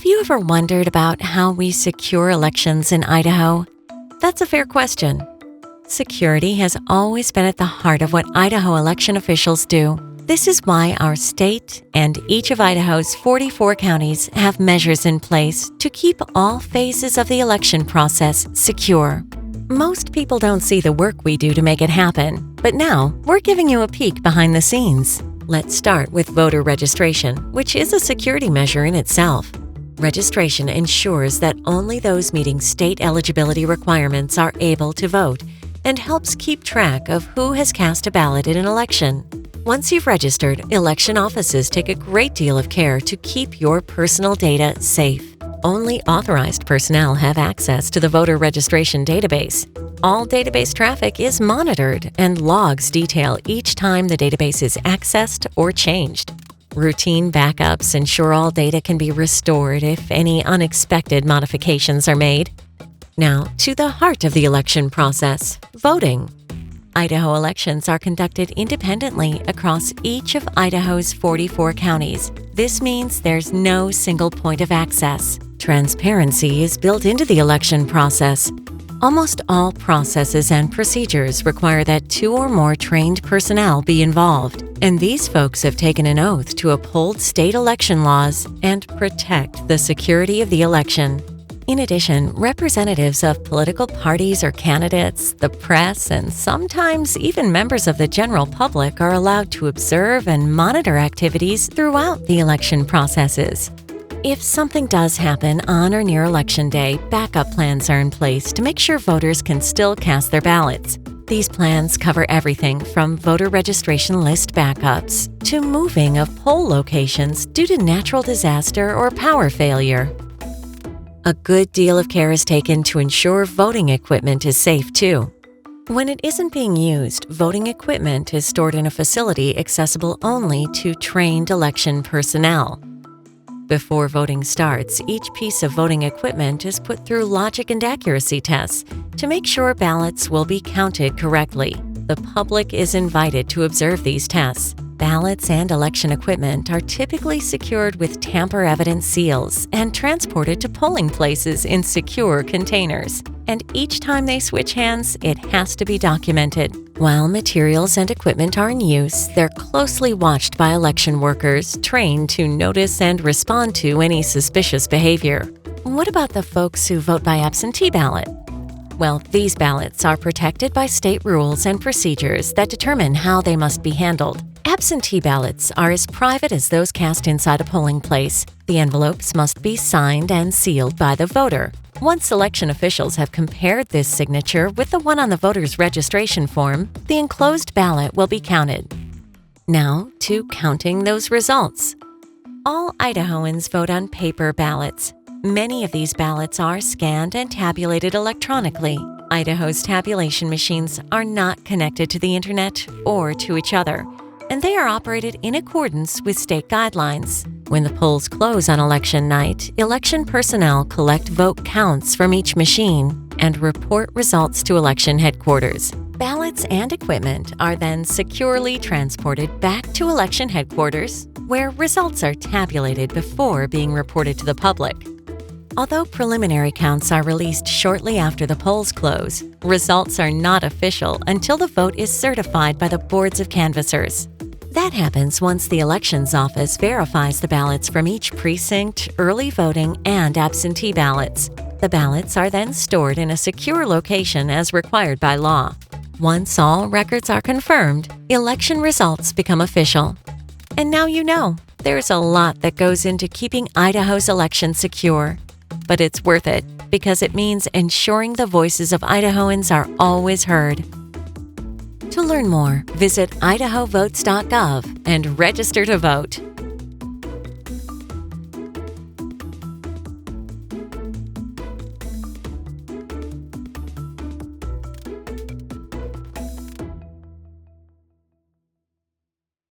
Have you ever wondered about how we secure elections in Idaho? That's a fair question. Security has always been at the heart of what Idaho election officials do. This is why our state and each of Idaho's 44 counties have measures in place to keep all phases of the election process secure. Most people don't see the work we do to make it happen, but now we're giving you a peek behind the scenes. Let's start with voter registration, which is a security measure in itself. Registration ensures that only those meeting state eligibility requirements are able to vote and helps keep track of who has cast a ballot in an election. Once you've registered, election offices take a great deal of care to keep your personal data safe. Only authorized personnel have access to the voter registration database. All database traffic is monitored, and logs detail each time the database is accessed or changed. Routine backups ensure all data can be restored if any unexpected modifications are made. Now, to the heart of the election process, voting. Idaho elections are conducted independently across each of Idaho's 44 counties. This means there's no single point of access. Transparency is built into the election process. Almost all processes and procedures require that 2 or more trained personnel be involved, and these folks have taken an oath to uphold state election laws and protect the security of the election. In addition, representatives of political parties or candidates, the press, and sometimes even members of the general public are allowed to observe and monitor activities throughout the election processes. If something does happen on or near Election Day, backup plans are in place to make sure voters can still cast their ballots. These plans cover everything from voter registration list backups to moving of poll locations due to natural disaster or power failure. A good deal of care is taken to ensure voting equipment is safe, too. When it isn't being used, voting equipment is stored in a facility accessible only to trained election personnel. Before voting starts, each piece of voting equipment is put through logic and accuracy tests to make sure ballots will be counted correctly. The public is invited to observe these tests. Ballots and election equipment are typically secured with tamper-evident seals and transported to polling places in secure containers. And each time they switch hands, it has to be documented. While materials and equipment are in use, they're closely watched by election workers trained to notice and respond to any suspicious behavior. What about the folks who vote by absentee ballot? Well, these ballots are protected by state rules and procedures that determine how they must be handled. Absentee ballots are as private as those cast inside a polling place. The envelopes must be signed and sealed by the voter. Once election officials have compared this signature with the one on the voter's registration form, the enclosed ballot will be counted. Now, to counting those results. All Idahoans vote on paper ballots. Many of these ballots are scanned and tabulated electronically. Idaho's tabulation machines are not connected to the internet or to each other, and they are operated in accordance with state guidelines. When the polls close on election night, election personnel collect vote counts from each machine and report results to election headquarters. Ballots and equipment are then securely transported back to election headquarters, where results are tabulated before being reported to the public. Although preliminary counts are released shortly after the polls close, results are not official until the vote is certified by the boards of canvassers. That happens once the elections office verifies the ballots from each precinct, early voting, and absentee ballots. The ballots are then stored in a secure location as required by law. Once all records are confirmed, election results become official. And now you know, there's a lot that goes into keeping Idaho's election secure. But it's worth it because it means ensuring the voices of Idahoans are always heard. To learn more, visit idahovotes.gov and register to vote.